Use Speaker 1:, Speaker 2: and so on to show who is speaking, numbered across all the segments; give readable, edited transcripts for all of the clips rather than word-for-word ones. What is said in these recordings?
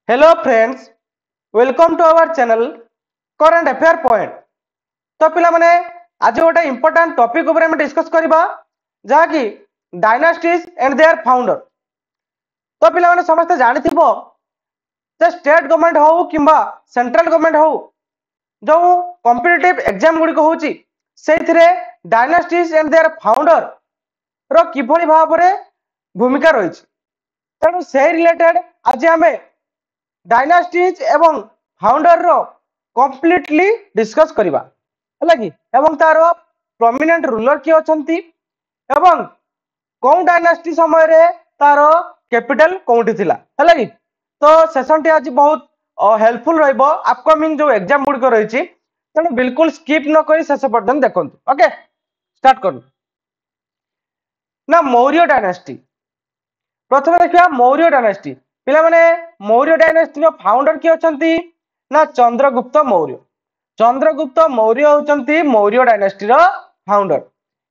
Speaker 1: Hello friends, welcome to our channel Current Affair Point। तो पिला माने आज गोटे इंपोर्टेंट टॉपिक ऊपर हम डिस्कस करबा जहा कि डायनास्टीज एंड देयर फाउंडर। तो पिला माने समस्त जानिथिबो जे स्टेट गवर्नमेंट हो किंबा सेंट्रल गवर्नमेंट हो जो कॉम्पिटिटिव एग्जाम गुडी को होची सेथिरे डायनास्टीज एंड देयर फाउंडर रो किभली भाबरे भूमिका रहिछि। तेणु से रिलेटेड आज हमें डायनास्टीज एवं फाउंडर रो कंप्लीटली डिस्कस करिबा हला कि एवं तारो प्रोमिनेंट रूलर किए अछंती एवं कोन डायनास्टी समय रे तारो कैपिटल कोउठी थिला हला कि। तो सेशन टी आज बहुत हेल्पफुल रहइबो अपकमिंग जो एग्जाम गुडी को रहिछि। तेणु बिल्कुल स्किप न करी शेष पर्यंत देखंतु। ओके स्टार्ट करू ना मौर्य डायनास्टी। प्रथम देखिया मौर्य डायनास्टी। पिला माने मौर्य डायनास्टी रो फाउंडर किए अछंती ना चंद्रगुप्त मौर्य। चंद्रगुप्त मौर्य होचंती मौर्य डायनास्टी रो फाउंडर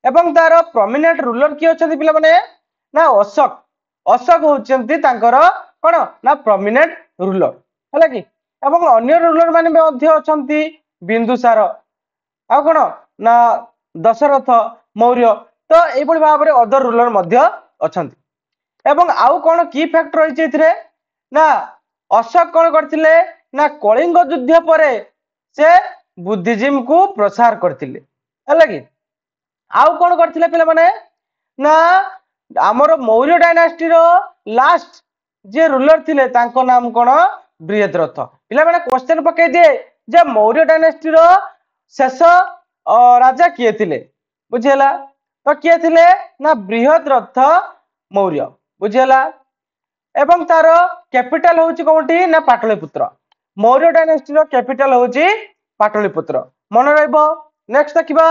Speaker 1: एवं तार प्रोमिनेंट रूलर किए अछंती पिला माने ना अशोक। अशोक होचंती तांकर कोन ना प्रोमिनेंट रूलर हला कि एवं अन्य रूलर माने मध्ये अछंती बिंदुसार आ कोन ना दशरथ मौर्य। तो एई बडी भाबरे अदर रूलर मध्ये अछंती एवं आउ कोन की फैक्टर रहिछि इथरे ना अशोक कोन करथिले ना कलिंग युद्ध परे से बुद्धिज्म को प्रसार करथिले हला कि। आउ कोन करथिले पिला माने ना हमरो मौर्य डायनास्टी रो लास्ट जे रूलर थिले तांको नाम कोन बृहद्रथ। पिला माने क्वेश्चन पकई दे जे मौर्य डायनास्टी रो शेष राजा किए थिले बुझेला। तो किए थिले ना बृहद्रथ मौर्य बुझेला एवं तार कैपिटल होची कोठी ना पाटलिपुत्र। मौर्य डायनास्टी रो कैपिटल होची पाटलिपुत्र मन रहइबो। नेक्स्ट देखिबा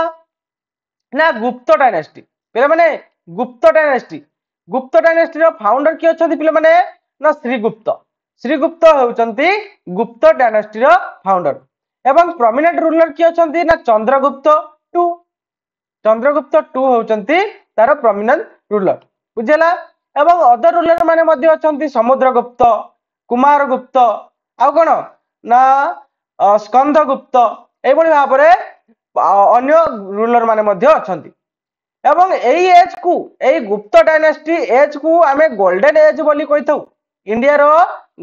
Speaker 1: ना गुप्त डायनास्टी। पिला माने गुप्त डायनास्टी। गुप्त डायनास्टी रो फाउंडर की अछंती पिला माने ना श्रीगुप्त। श्रीगुप्त होचंती गुप्त डायनास्टी रो फाउंडर एवं प्रोमिनेंट रूलर की अछंती ना चंद्रगुप्त टू। चंद्रगुप्त टू होचंती तार प्रोमिनेंट रूलर बुझेला एवं अदर रूलर माने मध्ये अछंती समुद्रगुप्त कुमारगुप्त आ कोन ना स्कंदगुप्त एई बडी भाबरे अन्य रूलर माने मध्ये अछंती एवं एई एज को एई गुप्त डायनास्टी एज को आमे गोल्डन एज बोली कहिथौ। इंडिया रो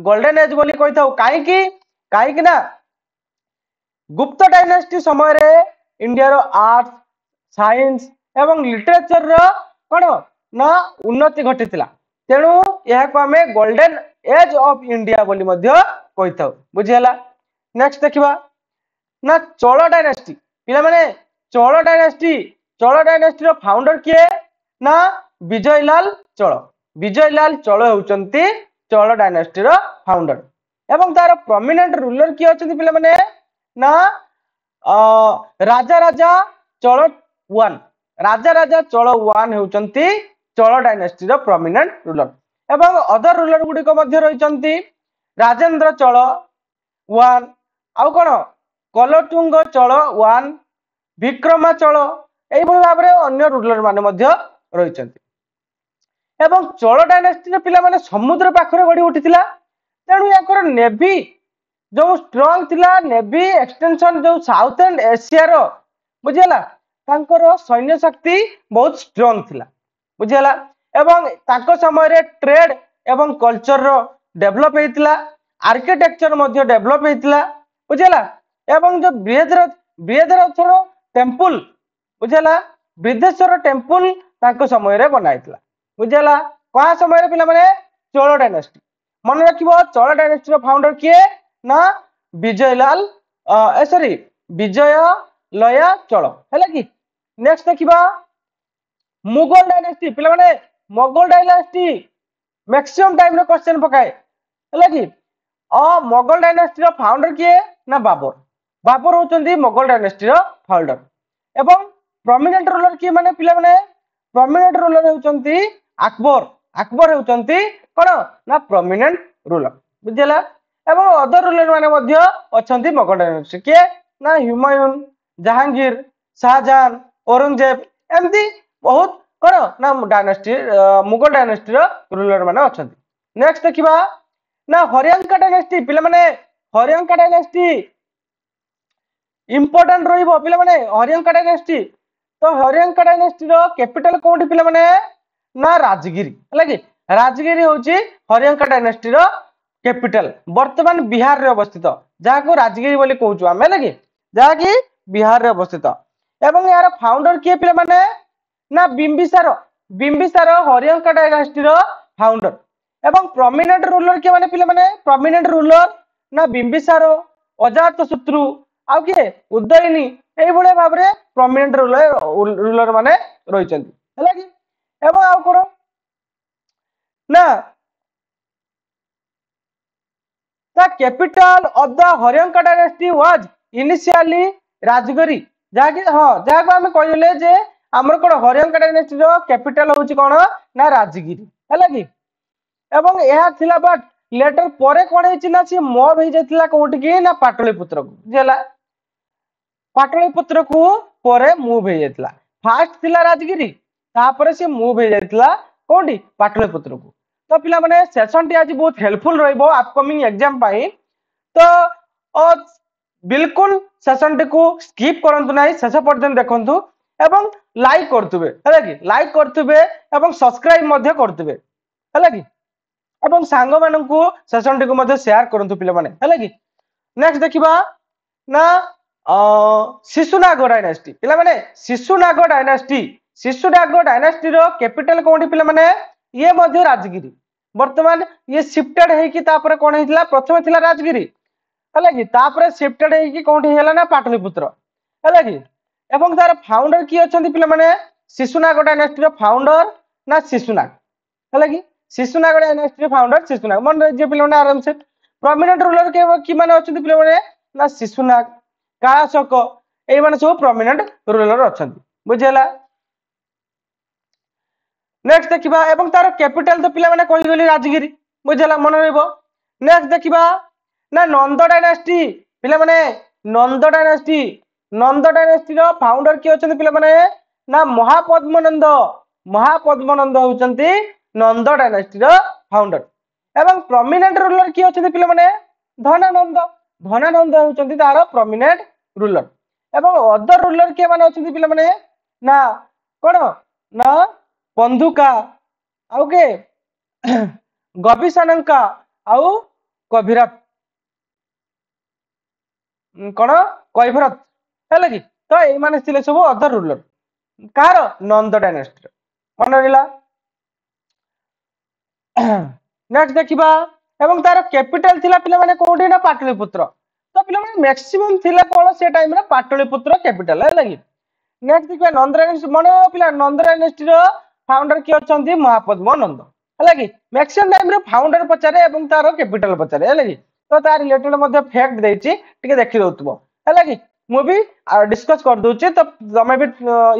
Speaker 1: गोल्डन एज बोली कहिथौ काई कि ना गुप्त डायनास्टी समय रे इंडिया रो आर्ट्स साइंस एवं लिटरेचर रो कोन ना उन्नति घटितला। तेणु यह को हमें गोल्डन एज ऑफ इंडिया बोली मध्य कहिथौ बुझियला। नेक्स्ट देखिबा ना चोल डायनास्टी। पिला माने चोल डायनास्टी रो फाउंडर किए ना विजयलाल चोल। विजयलाल चोल होचंती चोल डायनास्टी रो फाउंडर एवं तार प्रोमिनेंट रूलर किए अछंती पिला माने ना राजा राजा चोल 1। राजा राजा चोल 1 होचंती चोल डायनास्टी रो प्रोमिनेंट रूलर एवं अदर रूलर गुडी को मध्ये रहिचंती राजेंद्र चोल 1 आउ कोन कलटुंग चोल 1 विक्रमा चोल एई बडी भाबरे अन्य रूलर माने मध्ये रहिचंती एवं चोल डायनास्टी रे पिला माने समुद्र पाखरे गडी उठितिला। तेणु याकर नेवी जो स्ट्रांग थिला नेवी एक्सटेंशन जो साउथर्न एशिया रो बुझेला तांकर सैन्य शक्ति बहुत स्ट्रांग थिला बुझेला एवं तांको समय रे ट्रेड एवं कल्चर रो डेवलप हेतिला आर्किटेक्चर मध्ये डेवलप हेतिला बुझेला एवं जो बृहद्रथ रो टेंपल बुझेला बृहदेश्वर टेंपल तांको समय रे बनाइतिला बुझेला। कहा समय रे पिला माने चोल डायनास्टी मन रखिबो। चोल डायनास्टी रो फाउंडर किए ना विजयलाल सॉरी विजय लया चोल हैला कि। नेक्स्ट देखिबा मुगल डायनास्टी। पिला माने मुगल डायनास्टी मैक्सिमम टाइम रे क्वेश्चन पकाए हैला कि मुगल डायनास्टी रो फाउंडर किए ना बाबर। बाबर होचंदी मुगल डायनास्टी रो फाउंडर एवं प्रोमिनेंट रूलर किए माने पिला माने प्रोमिनेंट रूलर होचंती अकबर। अकबर होचंती कोन ना प्रोमिनेंट रूलर बुझिला एवं अदर रूलर माने मध्ये अछंती मुगल डायनास्टी के ना हुमायूं जहांगीर शाहजहां औरंगजेब एमती बहुत कोन ना डायनास्टी मुगल डायनास्टी रो रूलर माने अछंती। नेक्स्ट देखिबा ना हरियंका डायनेस्टी पिला माने हरियंका डायनेस्टी इंपोर्टेंट रहिबो पिला माने हरियंका डायनेस्टी तो हरियंका डायनेस्टी रो कैपिटल कोठी पिला माने ना राजगिरी हला कि राजगिरी होची हरियंका डायनेस्टी रो कैपिटल वर्तमान बिहार रे अवस्थित जहा को राजगिरी बोली कहउछु हम हला कि जहा कि बिहार रे अवस्थित एवं यार फाउंडर किए पिला माने ना बिंबिसार हरियंका डायनेस्टी रो फाउंडर एवं प्रोमिनेंट रूलर किए माने पिला माने प्रोमिनेंट रूलर ना बिंबिसार अजात शत्रु आउ किए उदयनी एई भले भाव रे प्रोमिनेंट रूलर माने रहिचंती हला कि एवं आउ कोन ना the capital of the Haryanka dynasty was initially Rajagiri जाके हां जाको हम कहले जे हमर कोन हरियंका डायनेस्टी रो कैपिटल होची कोन ना राजगिरी हला कि एवं यह थिला बट लेटर परे कोन हेची ना सी मोब हे जतिला कोठी कि ना पाटलिपुत्र को जेला पाटलिपुत्र को परे मूव हे जतिला फास्ट थिला राजगिरी तापरे से मूव हे जतिला कोठी पाटलिपुत्र को तो पिला माने सेशन टी आज बहुत हेल्पफुल रहइबो अपकमिंग एग्जाम पाई तो बिल्कुल सेशन टी को स्किप करंतु नाही शेष पर्यंत देखंतु एवं लाइक करतुबे हला कि लाइक करतुबे एवं सब्सक्राइब मध्ये करतुबे हला कि एवं सांग माननकु सेशन टी को मध्ये शेयर करंतु पिला माने हला कि नेक्स्ट देखिबा ना शिशुनाग डायनेस्टी पिला माने शिशुनाग डायनेस्टी रो कैपिटल कोठी पिला माने ये मध्ये राजगिरी वर्तमान ये शिफ्टेड है कि तापर कोन हेतिला प्रथम थिला राजगिरी हला कि तापर शिफ्टेड है कि कोठी हेला ना पाटलिपुत्र हला कि एवं तार फाउंडर की अछंती पिला माने शिशुनाग डायनेस्टी रो फाउंडर ना शिशुनाग हला कि शिशुनाग डायनेस्टी रो फाउंडर शिशुनाग मन जे पिला माने आराम से प्रोमिनेंट रूलर के कि माने अछंती पिला माने ना शिशुनाग कालाशोक एई माने सब प्रोमिनेंट रूलर अछंती बुझेला नेक्स्ट देखिबा एवं तार कैपिटल तो पिला माने कहि गेली राजगिरी बुझेला मन रहइबो नेक्स्ट देखिबा ना नंद डायनेस्टी पिला माने नंद डायनेस्टी रो फाउंडर की अछंती पिला माने ना महापद्मनंद होचंती नंद डायनेस्टी रो फाउंडर एवं प्रोमिनेंट रूलर की अछंती पिला माने धनानंद होचंती तार प्रोमिनेंट रूलर एवं अदर रूलर के माने अछंती पिला माने ना कोन ना बंधुका आउ के गविसनंका आउ कभिरत कोन कैभरत हला कि तो ए माने थिले सब अदर रूलर कार नंद डायनेस्टी मन रहिला नेक्स्ट देखिबा एवं तार कैपिटल थिला पिला माने कोठी ना पाटलिपुत्र तो पिला माने मैक्सिमम थिला कोन से टाइम रे पाटलिपुत्र कैपिटल हला कि नेक्स्ट देखिबा नंद डायनेस्टी मन पिला नंद डायनेस्टी रो फाउंडर की अछंती महापद्मनंद हला कि मैक्सिमम टाइम रे फाउंडर पचारे एवं तार कैपिटल पचारे हला कि तो तार रिलेटेड मध्ये फैक्ट देछि टिके देखि दोतबो हला कि मु भी डिस्कस कर दोछि तो तमे भी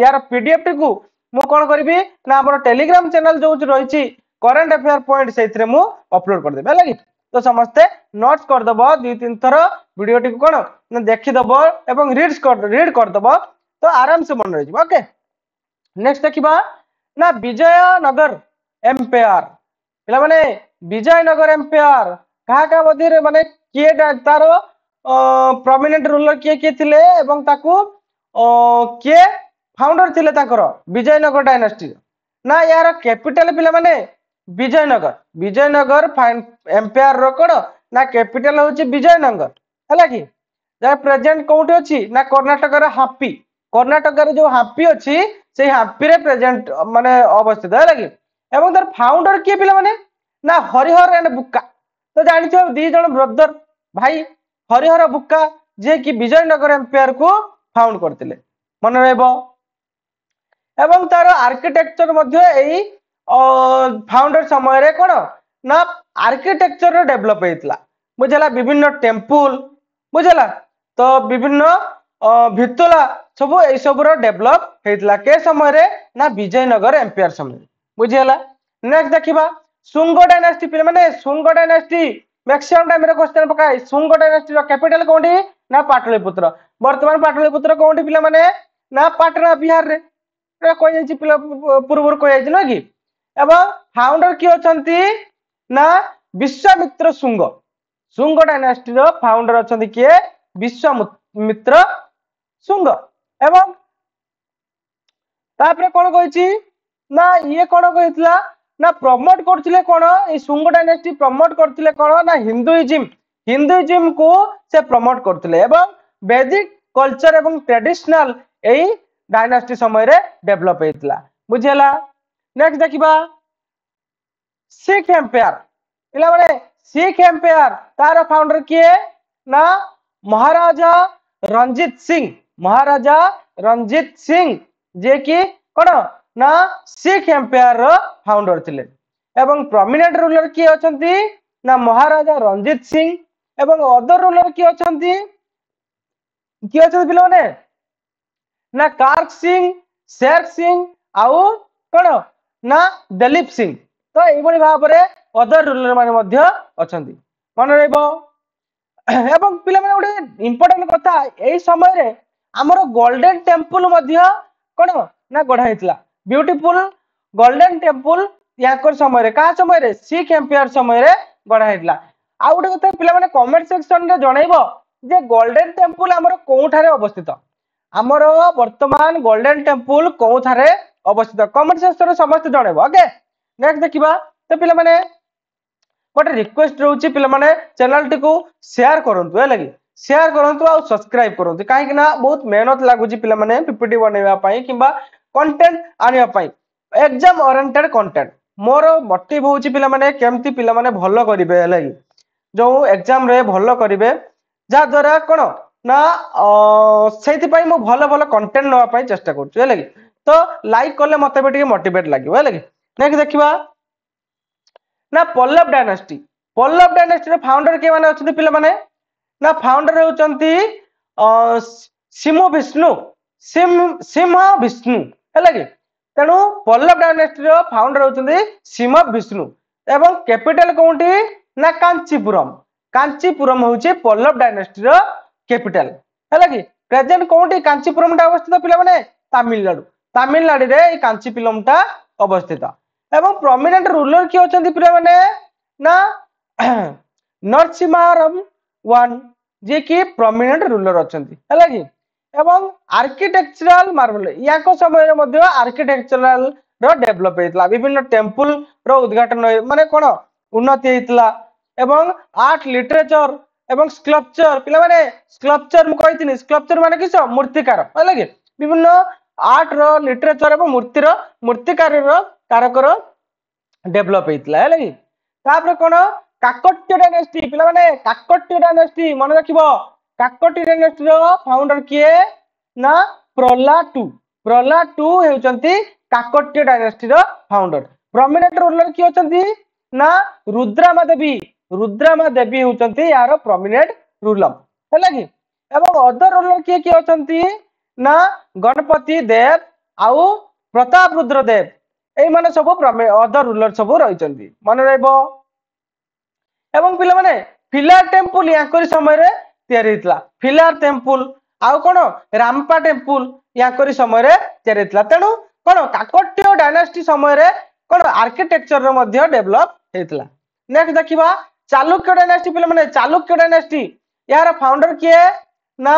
Speaker 1: यार पीडीएफ टी को मु कोन करबी ना हमर टेलीग्राम चैनल जो रहिछि करंट अफेयर पॉइंट सेथरे मु अपलोड कर देबे हला कि तो समस्त नोट्स कर दबो 2-3 थर वीडियो टी को कोन ना देखि दबो एवं रीड कर दबो तो आराम से मन रहि ओके नेक्स्ट देखिबा ना विजयनगर एम्पायर पिला माने विजयनगर एम्पायर कहा का मध्य रे माने किए तार प्रोमिनेंट रूलर किए थिले एवं ताकू किए फाउंडर थिले ताकर विजयनगर डायनेस्टी ना यार कैपिटल पिला माने विजयनगर एम्पायर रो कोन ना कैपिटल होची विजयनगर हला कि जा प्रेजेंट कोठी अछि ना कर्नाटक रो हापी कर्नाटक रे जो हापी अछि से हापी रे प्रेजेंट माने अवस्थित है लगी एवं तार फाउंडर किए पिला माने ना हरिहर एंड बुक्का तो जानि छ दी जण ब्रदर भाई हरिहर बुक्का जे कि विजयनगर एम्पायर को फाउंड करथिले मन रहबो एवं तार आर्किटेक्चर मध्ये एई फाउंडर समय रे कोन ना आर्किटेक्चर रो डेवलप हेतला बुझला विभिन्न टेंपल बुझला तो विभिन्न भितला सब ए सब रो डेवलप हेतला के समय रे ना विजयनगर एम्पायर समय बुझला नेक्स्ट देखिबा सुंग डायनेस्टी पे माने सुंग डायनेस्टी मैक्सिमम टाइम रे क्वेश्चन पकाय सुंग डायनेस्टी रो कैपिटल कोंडी ना पाटलिपुत्र वर्तमान पाटलिपुत्र कोंडी पिला माने ना पाटना बिहार रे कोइ जाई पिला पूर्व कोइ जाई न कि एवं फाउंडर की अछंती ना विश्वामित्र शुंग शुंग डायनास्टी रो फाउंडर अछंती किए विश्वामित्र शुंग एवं तापरे कोन कहिछि ना ये कोन कहितला ना प्रमोट करथिले कोन ए शुंग डायनास्टी प्रमोट करथिले कोन ना हिंदुइज्म को से प्रमोट करथिले एवं वैदिक कल्चर एवं ट्रेडिशनल एई डायनास्टी समय रे डेवलप हेतला बुझेला। नेक्स्ट देखिबा सिख एम्पायर पिला माने सिख एम्पायर तार फाउंडर किए ना महाराजा रंजीत सिंह जे कि कोन ना सिख एम्पायर रो फाउंडर थिले एवं प्रोमिनेंट रूलर किए अछंती ना महाराजा रंजीत सिंह एवं अदर रूलर किए अछंती पिला माने ना कार्क सिंह शेर सिंह आउ कोन ना दलीप सिंह तो एई बड़ी भाव रे अदर रूलर माने मध्य अछंती मन रहबो। एवं पिला माने गोटे इंपोर्टेंट कथा एई समय रे हमर गोल्डन टेंपल मध्य कोन ना गढ़ा हेतला ब्यूटीफुल गोल्डन टेंपल याकर समय रे का समय रे सिख एम्पायर समय रे गढ़ा हेतला। आ गोटे कथा पिला माने कमेंट सेक्शन रे जणाइबो जे गोल्डन टेंपल हमर कोठारे अवस्थित हमर वर्तमान गोल्डन टेंपल कोठारे अवस्थित कमेंट सेक्शन रे समस्त जणाइबो। ओके नेक्स्ट देखिबा तो पिला माने गोटे रिक्वेस्ट रहउची पिला माने चैनल टी को शेयर करंतु हेलागी शेयर करंतु आ सब्सक्राइब करंतु काहे कि ना बहुत मेहनत लागुची पिला माने पीपीटी बनेबा पई किबा कंटेंट आनिया पई एग्जाम ओरिएंटेड कंटेंट मोर मोटिव होची पिला माने केमती पिला माने भलो करिवे हेलागी जो एग्जाम रे भलो करिवे जा द्वारा कोन ना सेति पई मो भलो भलो कंटेंट नवा पई चेष्टा करछु हेलागी तो लाइक करले मते बे मोटिवेट लागिवो हेलागी। नेक्स्ट देखिबा ना पल्लव डायनास्टी रे फाउंडर के माने अछथि पिला माने ना फाउंडर होचंती सिंह विष्णु हेलागी तेनु पल्लव डायनास्टी रो फाउंडर होचंती सिंह विष्णु एवं कैपिटल कोंटी ना कांचीपुरम होची पल्लव डायनास्टी रो कैपिटल हेलागी प्रेजेंट कोंटी कांचीपुरम टा अवस्थित पिला माने तमिलनाडु रे ए कांचीपुरम टा अवस्थित एवं प्रोमिनेंट रूलर किए अछंती पिला माने ना नरसिम्हाराम वन जे कि प्रोमिनेंट रूलर अछंती हेलागी एवं आर्किटेक्चरल मार्बल याको समय रे मध्ये आर्किटेक्चरल रो डेवलप हेतला विभिन्न टेंपल रो उद्घाटन माने कोन उन्नति हेतला एवं आर्ट लिटरेचर एवं स्कल्पचर पिला माने स्कल्पचर मु कहिथिनी स्कल्पचर माने किछ मूर्तिकार हेलागी विभिन्न आर्ट रो लिटरेचर एवं मूर्तिकार रो कारक रो डेवलप हेतला हेलागी तापर कोन काकट्य डायनेस्टी पिला माने काकट्य डायनेस्टी मन रखिबो काकट्य डायनेस्टी रो फाउंडर किए ना प्रहलाद टू हेउचंती काकट्य डायनेस्टी रो फाउंडर प्रोमिनेंट रूलर किए अछंती ना रुद्रामा देवी हेउचंती यार प्रोमिनेंट रूलर हेलागी एवं अदर रूलर किए अछंती ना गणपति देव आउ प्रताप रुद्र देव एई माने सब अदर रूलर सब रहिचंती मन रहबो। एवं पिला माने फिलार टेंपल याकरी समय रे तयारी हितला फिलार टेंपल आउ कोन रामपा टेंपल याकरी समय रे तयारी हितला तेनु कोन काकट्य डायनास्टी समय रे कोन आर्किटेक्चर रो मध्ये डेवलप हेतला। नेक्स्ट देखिबा चालुक्य डायनास्टी पिला माने चालुक्य डायनास्टी यार फाउंडर किए ना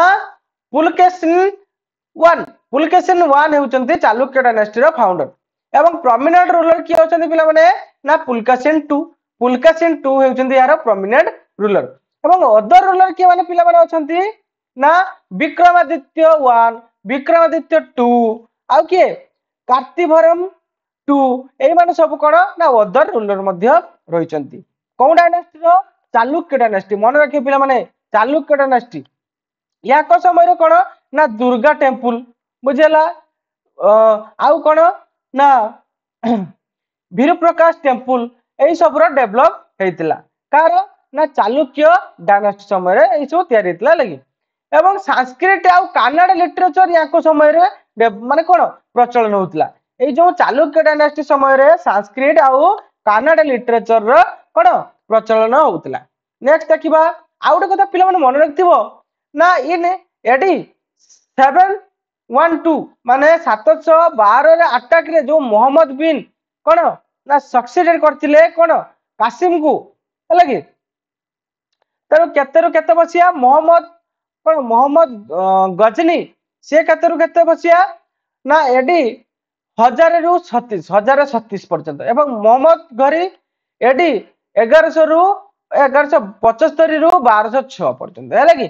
Speaker 1: पुलकेशिन वन हेउचंती चालुक्य डायनास्टी रो फाउंडर एवं प्रोमिनेंट रूलर किए अछंती पिला माने ना पुलकेशिन टू हेउचंती यार प्रोमिनेंट रूलर एवं अदर रूलर किए माने पिला माने अछंती ना विक्रमादित्य 1 विक्रमादित्य 2 आउ किए कार्तिभरम 2 एई माने सब कोन ना अदर रूलर मध्ये रहिचंती कोन डायनास्टी रो चालुक्य डायनास्टी मन रखिए पिला माने चालुक्य डायनास्टी याको समय रे कोन ना दुर्गा टेंपल बुझेला आउ कोन ना वीर प्रकाश टेंपल एई सब रो डेवलप हेतिला कार ना चालुक्य डायनास्टी समय रे एई सब तयारी हेतिला लगी एवं संस्कृत आउ कन्नड़ लिटरेचर याको समय रे माने कोन प्रचलन होतिला एई जो चालुक्य डायनास्टी समय रे संस्कृत आउ कन्नड़ लिटरेचर रो कोन प्रचलन होतिला। नेक्स्ट देखिबा आउ गोटे कथा पिला माने मन रखथिबो ना इन एडी 712 माने 712 रे अटैक रे जो मोहम्मद बिन कोन ना सक्सीडेड करथिले कोन कासिम को है कि तेणु केते केते बसिया मोहम्मद कौन मोहम्मद गजनी सी केते बसिया ना एडी 1000 ରୁ 36 पर्यंत एवं मोहम्मद घरी एडी 1100 ରୁ 1175 ରୁ 1206 पर्यंत है कि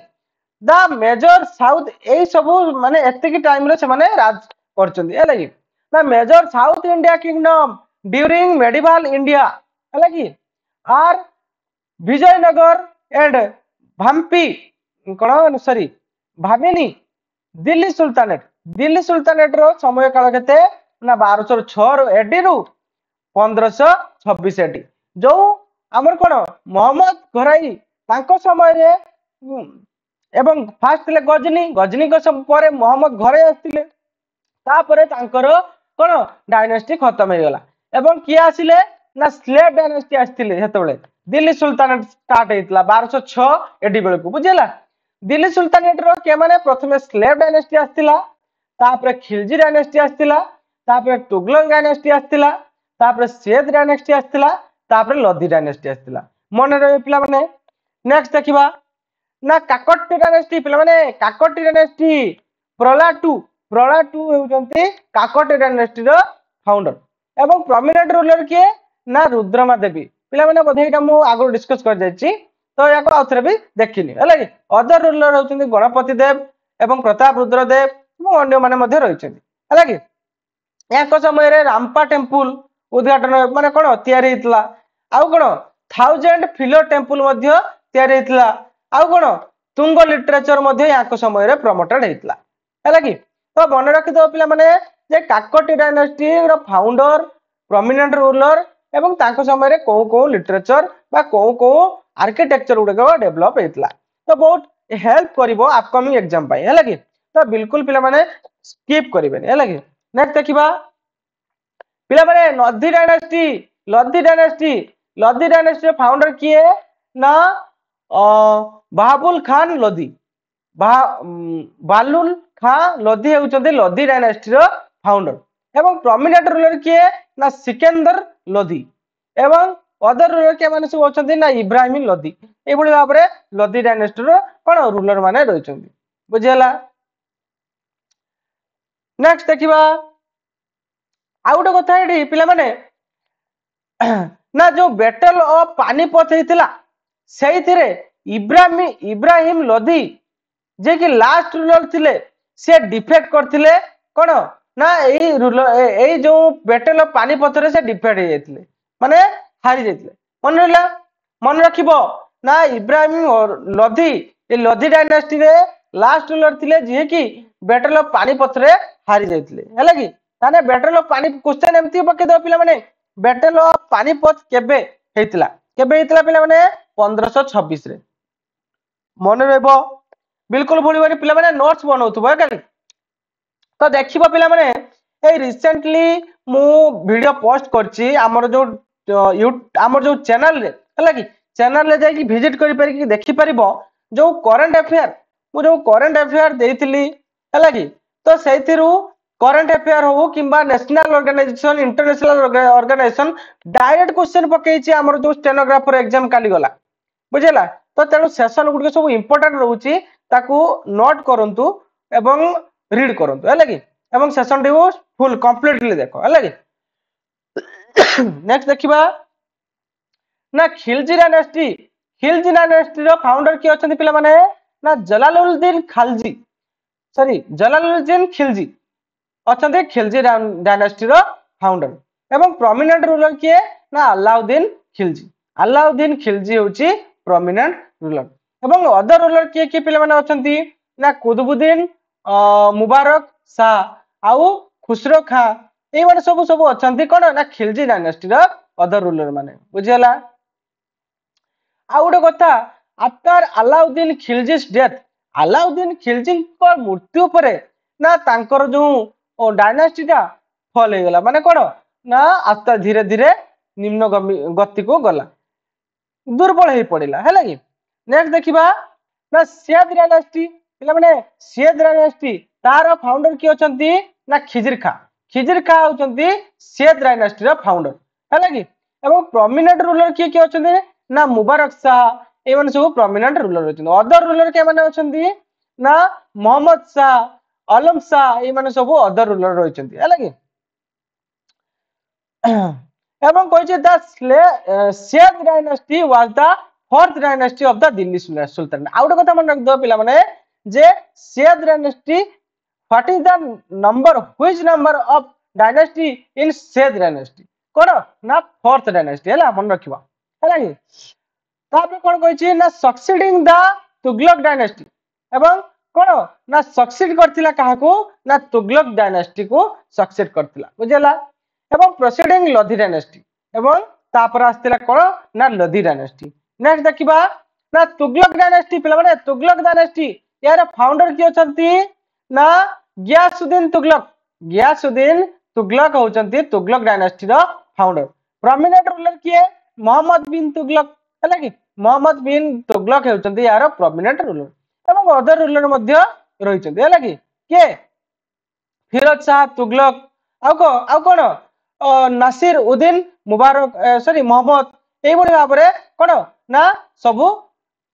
Speaker 1: द मेजर साउथ ए सब माने एतिकी टाइम रे से माने राज करचंदी है कि the major South India kingdom during medieval India है कि आर विजयनगर एंड भाम्पी कौन सॉरी भामिनी दिल्ली सुल्तानेट रो समय काल केते ना 1206 एडी रु 1526 एडी जो आमर कोन मोहम्मद घराई तांको समय रे एवं फास्ट थिले गजनी को परे मोहम्मद घरे आस्तिले तापरे तांकर कोन डायनेस्टी खत्म हे गला एवं किए आसिले ना स्लेव डायनेस्टी आस्तिले हेतबेले दिल्ली सुल्तानेट स्टार्ट हेतला 1206 एडी बेल को बुझेला दिल्ली सुल्तानेट रो के माने प्रथमे स्लेव डायनेस्टी आस्तिला तापरे खिलजी डायनेस्टी आस्तिला तापरे तुगलक डायनेस्टी आस्तिला तापरे सेद डायनेस्टी आस्तिला तापरे लोधी डायनेस्टी आस्तिला मन रे पिला माने नेक्स्ट देखिबा ना काकटी डायनेस्टी पिला माने काकटी डायनेस्टी प्रला टू हेउचंती काकटी डायनेस्टी रो फाउंडर एवं प्रोमिनेंट रूलर के ना रुद्रमा देवी पिला माने बोधे एटा मु आगु डिस्कस कर जायछि तो याको आउथरे भी देखिनी हला कि अदर रूलर होउचंती गणपति देव एवं प्रताप रुद्र देव एवं अन्य माने मध्ये रहिचंती हला कि याको समय रे रामपा टेम्पल उद्घाटन माने कोन तयारी हितला आउ कोन 1000 फिलर टेम्पल मध्ये तयारी हितला आउ कोन तुंग लिटरेचर मध्ये याको समय रे प्रमोटेड हितला हला कि तो मन रखि दो पिला माने जे काकटी डायनेस्टी रो फाउंडर प्रोमिनेंट रूलर एवं तांको समय रे को लिटरेचर बा को आर्किटेक्चर गुडे डेवलप हेतला तो बहुत हेल्प करिवो अपकमिंग एग्जाम पाई हला कि तो बिल्कुल पिला माने स्किप करिवेनी हला कि नेक्स्ट देखिबा पिला माने लोधी डायनेस्टी फाउंडर किए ना बहाबुल खान लोधी बालुल खान लोधी हेउचंती लोधी डायनेस्टी रो फाउंडर एवं प्रोमिनेंट रूलर किए ना सिकंदर लोधी एवं अदर रूलर के माने सब होचंती ना इब्राहिम लोधी ए बडी भाबरे लोधी डायनेस्टी रो कोन रूलर माने रहिचंती बुझियला नेक्स्ट देखिबा आ गोटे कथा एडी पिला माने ना जो बैटल ऑफ पानीपत हेतिला सेइथिरे इब्राहिम लोधी जे कि लास्ट रूलर थिले से डिफेक्ट करथिले कोन ना एई रूलर एई जो बैटल ऑफ पानीपत रे से डिफेक्ट हे जायथिले माने हारि जायथिले मन रखिबो ना इब्राहिम लोधी ए लोधी डायनेस्टी रे लास्ट रूलर थिले जे कि बैटल ऑफ पानीपत रे हारि जायथिले हला कि ताने बैटल ऑफ पानी क्वेश्चन एमती पके दो पिला माने बैटल ऑफ पानीपत केबे हेतिला पिला माने 1526 रे मन रहबो बिल्कुल भूलिबनी पिला माने नोट्स बनौथबो काली तो देखिबो पिला माने ए रिसेंटली मु वीडियो पोस्ट करछि हमर जो हमर जो चैनल रे हला कि चैनल रे जाई कि विजिट करि पारि कि देखि परिबो जो करंट अफेयर मु जो करंट अफेयर देइथिली हला कि तो सेइथिरु करंट अफेयर हो किंबा national organization international organization direct question पकेछि हमर जो स्टेनोग्राफर एग्जाम काली गला बुझेला तो तेणु सेशन गुड सब इंपोर्टेंट रोची ताकू नोट करंतु एवं रीड करंतु है कि एवं सेशन टी फुल कंप्लीटली देखो है कि नेक्स्ट देखिबा ना खिलजी डायनेस्टी रो फाउंडर के अछंती पिला माने ना जलालुद्दीन खिलजी अछंती खिलजी डायनेस्टी रो फाउंडर एवं प्रोमिनेंट रूलर किए ना अलाउद्दीन खिलजी होची प्रोमिनेंट रूलर एवं अदर रूलर किए पिला माने अछंती ना कुतुबुद्दीन मुबारक शाह आउ खुसरो खां ए माने सब अछंती कोन ना खिलजी डायनेस्टी रो अदर रूलर माने बुझियला आ गोटे कथा आफ्टर अलाउद्दीन खिलजी's डेथ अलाउद्दीन खिलजी को मृत्यु परे ना तांकर जो डायनेस्टी टा फॉल हे गला माने कोन ना आस्ता धीरे धीरे निम्न गति को गला दुर्बल हे पड़िला हैला कि नेक्स्ट देखिबा ना सेद डायनेस्टी तार फाउंडर की अछंती ना खिजिर खां होचंती सेद डायनेस्टी रो फाउंडर हैला कि एवं प्रोमिनेंट रूलर की अछंती ना मुबारक शाह ये सब प्रोमिनेंट रूलर रही। अदर रूलर क्या माने अछंती ना मोहम्मद शाह आलम शाह ये सब अदर रूलर रही है कि एवं कही the Sayyid dynasty was the fourth dynasty of the Delhi sultan. आउ गोटे कथा मन रख पिला माने जे Sayyid dynasty what is the number which number of dynasty in Sayyid dynasty कोन ना फोर्थ डायनेस्टी है मन रखिबा है कि तापर कोन कहिछि ना सक्सीडिंग द तुगलक डायनेस्टी एवं कोन ना सक्सीड करथिला काहाकू ना तुगलक डायनेस्टी को सक्सीड करथिला बुझला एवं प्रोसीडिंग लोधी डायनेस्टी एवं तापर आस्तिला कोन ना लोधी डायनेस्टी। नेक्स्ट देखिबा ना तुगलक डायनेस्टी पिला माने तुगलक डायनेस्टी यार फाउंडर की अछंती ना गियासुद्दीन तुगलक होचंती तुगलक डायनेस्टी रो फाउंडर। प्रोमिनेंट रूलर किए मोहम्मद बिन तुगलक है कि मोहम्मद बिन तुगलक होचंती यार प्रोमिनेंट रूलर एवं अदर रूलर मध्य रहिचंती है कि के फिरोज शाह तुगलक आउ कोन नासिर उद्दीन मुबारक सॉरी मोहम्मद एई बडी भाबरे कोन ना सब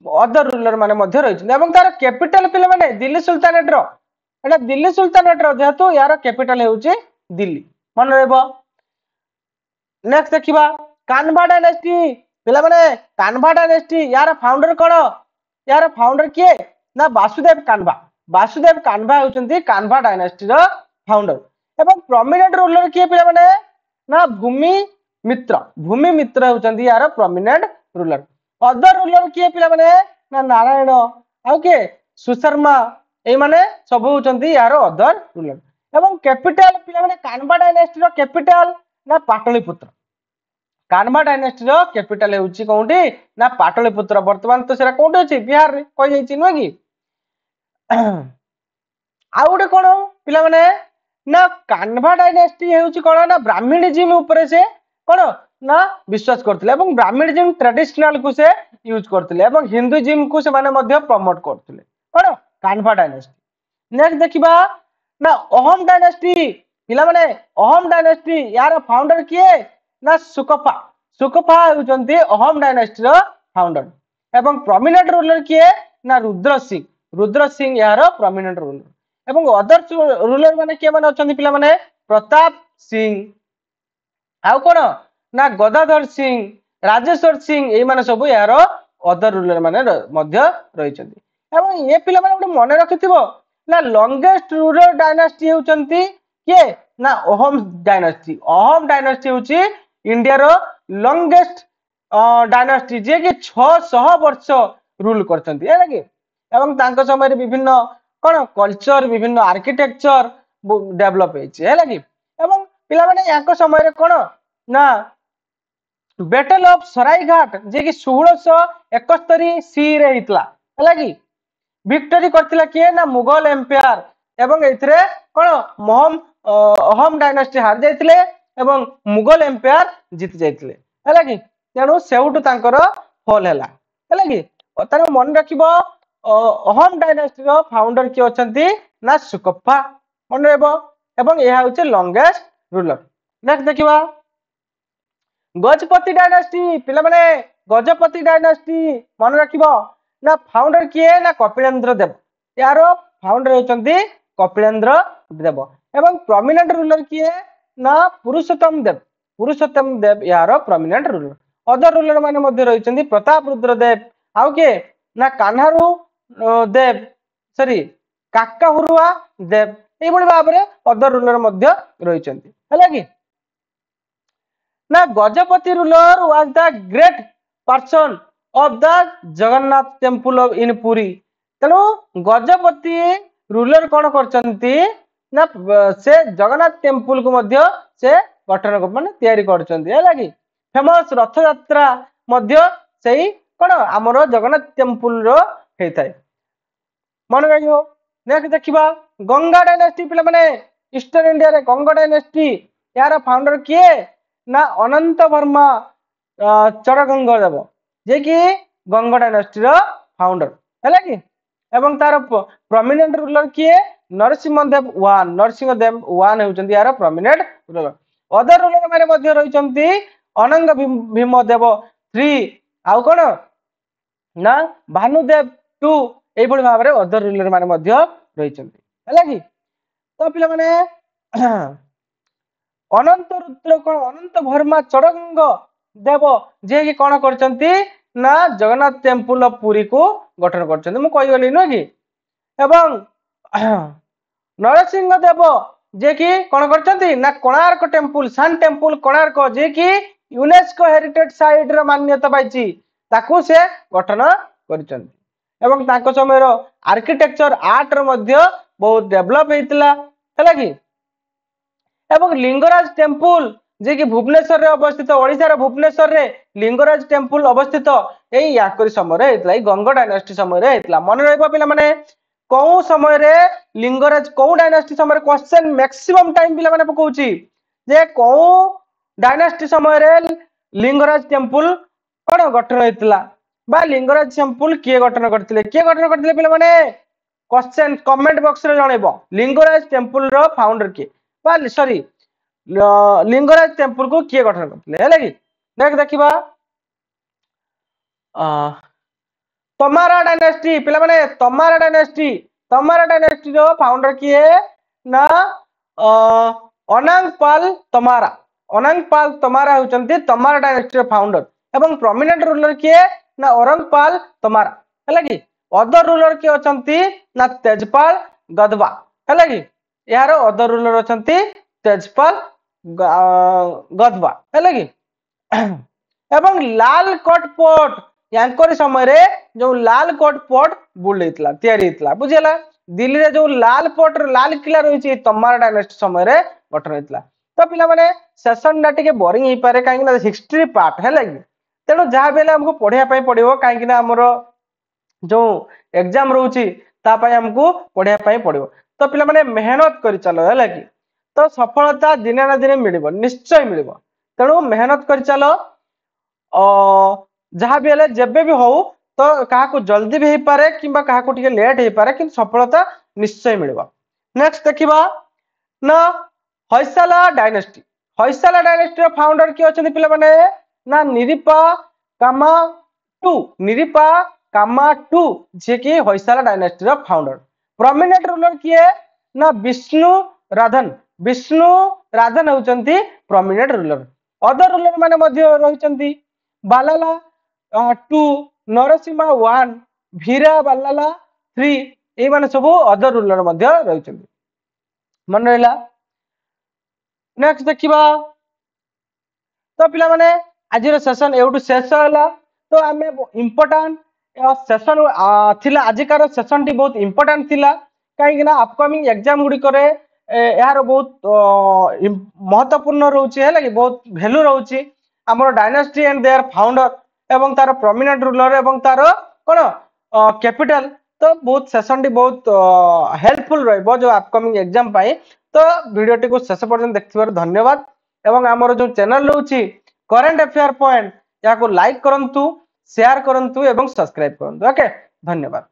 Speaker 1: अदर रूलर माने मध्य रहिचंती एवं तार कैपिटल पिले माने दिल्ली सुल्तानेट रो एटा दिल्ली सुल्तानेट रो जेहेतु यार कैपिटल हेउची दिल्ली मन रहबो। नेक्स्ट देखिबा कान्हा डायनेस्टी पिला माने कान्हा डायनेस्टी यार फाउंडर कोन यार फाउंडर किए ना वासुदेव कान्हा होचंती कान्हा डायनेस्टी रो फाउंडर एवं प्रोमिनेंट रूलर किए पिला माने ना भूमि मित्र होचंती यार प्रोमिनेंट रूलर। अदर रूलर किए पिला माने ना नारायण आउ के सुशर्मा ए माने सब होचंती यार अदर रूलर एवं कैपिटल पिला माने कान्हा डायनेस्टी रो कैपिटल ना पाटलिपुत्र कान्हा डायनेस्टी रो कैपिटल हेउची कोंडी ना पाटलिपुत्र वर्तमान तो सेरा कोंडी अछि बिहार रे कहि जाइछि न कि आउ गोटे कोन पिला माने ना कान्हा डायनेस्टी हेउची कोन ना ब्राह्मणिज्म ऊपर से कोन ना विश्वास करथिले एवं ब्राह्मणिज्म ट्रेडिशनल को से यूज करथिले एवं हिंदुइज्म को से माने मध्य प्रमोट करथिले कोन कान्हा डायनेस्टी। नेक्स्ट देखिबा ना अहोम डायनेस्टी पिला माने अहोम डायनेस्टी यार फाउंडर किए ना सुकफा होचंती अहोम डायनेस्टी रो फाउंडर एवं प्रोमिनेंट रूलर किए ना रुद्र सिंह यार प्रोमिनेंट रूलर एवं अदर रूलर माने के माने अछंती पिला माने प्रताप सिंह आउ कोन ना गदाधर सिंह राजेश्वर सिंह ए माने सब यार अदर रूलर माने मध्य रहिचंती एवं ये पिला माने मन रखिथिबो ना लॉन्गेस्ट रूलर डायनेस्टी होचंती के ना अहोम डायनेस्टी होची इंडिया रो लॉन्गेस्ट डायनेस्टी जे कि 600 वर्ष रूल करचंती है कि एवं तांको समय रे विभिन्न कोन कल्चर विभिन्न आर्किटेक्चर डेवलप हेछि है कि एवं पिला माने याको समय रे कोन ना बैटल ऑफ सरायघाट जे कि 1671 सी रे हितला है कि विक्टरी करथिला के ना मुगल एम्पायर एवं एथरे कोन अहोम डायनेस्टी हार जाइथिले एवं मुगल एम्पायर जीत जाइथिले है कि तेणु सेउटु तांकर फॉल हैला है कि तार मन रखिबो अहोम डायनेस्टी रो फाउंडर के अछंती ना सुकफा मन रहबो एवं एहा होचे लॉन्गेस्ट रूलर। नेक्स्ट देखिबा गजपति डायनेस्टी पिला माने गजपति डायनेस्टी मन रखिबो ना फाउंडर किए ना कपिलेंद्र देव यार फाउंडर होचंती कपिलेंद्र देव एवं प्रोमिनेंट रूलर किए ना पुरुषोत्तम देव यार प्रोमिनेंट रूलर। अदर रूलर माने मध्य रहिचंती प्रताप रुद्र देव आउ के ना कान्हारू देव सॉरी काकाहुरुआ देव ए बडी भाबरे अदर रूलर मध्य रहिचंती हैला कि ना Gajapati ruler was the great person of the Jagannath temple of in Puri तेणु गजपति रूलर कौन करचंती ना से जगन्नाथ टेम्पल को मध्य से गठन माने तयारी करचंती है लागी फेमस रथ यात्रा मध्य सेही कोन हमरो जगन्नाथ टेम्पल रो हेताय मन राखियो। नेक्स्ट देखिबा गंगा डायनेस्टी पिला माने ईस्टर्न इंडिया रे गंगा डायनेस्टी यार फाउंडर किए ना अनंत वर्मा चरगंगा देव जे कि गंगा डायनेस्टी रो फाउंडर हैला कि एवं तार प्रोमिनेंट रूलर किए नरसिंह देव वन होचंती यार प्रोमिनेंट रूलर। अदर रूलर माने मध्य रहिचंती अनंग भीम देव 3 आउ कोन ना भानुदेव टू एभଳି भाबरे अदर रूलर माने मध्य रहिचंती हैला कि तो पिला माने अनंत रुद्र कोन अनंत भरमा चड़ंग देव जे कि कोन करचंती ना जगन्नाथ टेम्पल पुरी को गठन करचंती मु कहि गली न कि एवं नरसिंह देव जे कि कोन करचंती ना Konark temple sun temple Konark जे कि यूनेस्को हेरिटेज साइट रो मान्यता पाइची ताकू से गठन करचंती एवं ताको समय रो आर्किटेक्चर आर्ट रो मध्य बहुत डेवलप हेतिला हैला कि एवं लिंगराज टेम्पल जे कि भुवनेश्वर रे अवस्थित ओडिसा रो भुवनेश्वर रे लिंगराज टेम्पल अवस्थित एई याकरी समय रे हेतला गंगा डायनेस्टी समय रे हेतला मन रहबो पिला माने कौ समय रे लिंगराज कौ डायनेस्टी समय क्वेश्चन मैक्सिमम टाइम पिला माने पकोची जे कौ डायनेस्टी समय रे लिंगराज टेम्पल कोन गठन हेतला बा लिंगराज टेम्पल किए गठन करथिले पिला माने क्वेश्चन कमेंट बॉक्स रे जणेबो लिंगराज टेम्पल रो फाउंडर किए बा सॉरी लिंगराज टेम्पल को किए गठन करथिले हैला कि नेक्स्ट देखिबा तमारा डायनेस्टी पिला माने तमारा डायनेस्टी रो फाउंडर किए ना अनांगपाल तमारा होचंती तमारा डायनेस्टी रो फाउंडर एवं प्रोमिनेंट रूलर किए ना औरंगपाल तमारा हैला कि अदर रूलर किए अचंती ना तेजपाल गदवा हैला कि यार अदर रूलर अचंती तेजपाल गदवा हैला कि एवं लाल कोट पोर्ट यांकर समय रे जो लाल कोट पोर्ट बुलेतला तयारी हेतला बुझेला दिल्ली रे जो लाल पोर्ट लाल किला रहिछि तमारा डायनेस्टी समय रे गठन हेतला तो पिला माने सेशन ना टिके बोरिंग ही पारे काहे ना हिस्ट्री पार्ट है लागि तेनो जहा बेले हमको पढिया पई पडिवो काहे ना हमरो जो एग्जाम रहउछि ता पई हमको पढिया पई पडिवो तो पिला माने मेहनत करि चलो है लागि तो सफलता दिन ना दिन मिलिबो निश्चय मिलिबो तेनो मेहनत करि चलो जहाँ भी हेले जेबे भी हो तो कहा को जल्दी भी पारे किंबा कहा को टिके लेट ही पारे किंतु सफलता निश्चय मिलिबो नेक्स्ट देखिबा ना होयसाला डायनेस्टी रो फाउंडर के अछन पिला माने ना निरिपा कामा टू जे कि होयसाला डायनेस्टी रो फाउंडर प्रोमिनेंट रूलर किए ना Vishnu राधन होचंती prominent ruler other ruler माने मध्य रहिचंती बालाला 2 नरसिम्हा 1 भीरा बालाला 3 ए माने सब अदर रूलर मध्य रहिचंती मन रहला नेक्स्ट देखिबा तो पिला माने आज रो सेशन एउटू शेष होला तो हमें इंपोर्टेंट सेशन थिला आज कार सेशन टी बहुत इंपोर्टेंट थिला काहे ना अपकमिंग एग्जाम गुडी करे यार बहुत महत्वपूर्ण रहउची है लागि बहुत वैल्यू रहउची हमर डायनेस्टी एंड देयर फाउंडर एवं तार प्रोमिनेंट रूलर एवं तार कोन कैपिटल तो बहुत सेशन टी बहुत हेल्पफुल रहबो जो अपकमिंग एग्जाम पाई तो वीडियो टी को शेष पर्यंत देखथिबार धन्यवाद एवं हमर जो चैनल रहउची करंट अफेयर पॉइंट या को लाइक करंतु शेयर करंतु एवं सब्सक्राइब करंतु ओके धन्यवाद।